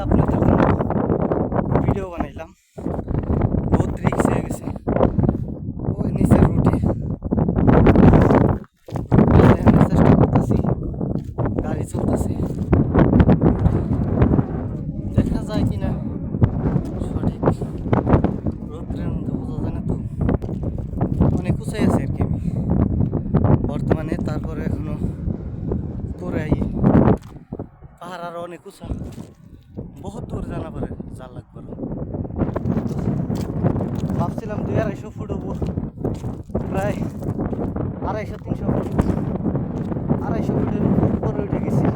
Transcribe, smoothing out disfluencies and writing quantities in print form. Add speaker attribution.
Speaker 1: আপনাদের জন্য ভিডিও বানাইলাম। বহুত রিক্স হয়ে গেছে। ওই নিচের রুটে দেখানোর চেষ্টা করতেছি, গাড়ি চলতেছে, দেখা যায় কিনা সঠিক। রোদ্রের মধ্যে বোঝা যায় না তো, অনেক উঁচাই আছে আর কি আমি বর্তমানে। তারপরে এখনো উপরে আই, পাহাড় আরো অনেক উঁচা, বহুত দূর জানা পারে যা লাগবে। ভাবছিলাম 200-250 ফুট উপর, প্রায় 250-300 ফুট, 250 ফুটের উপরে উঠে গেছি।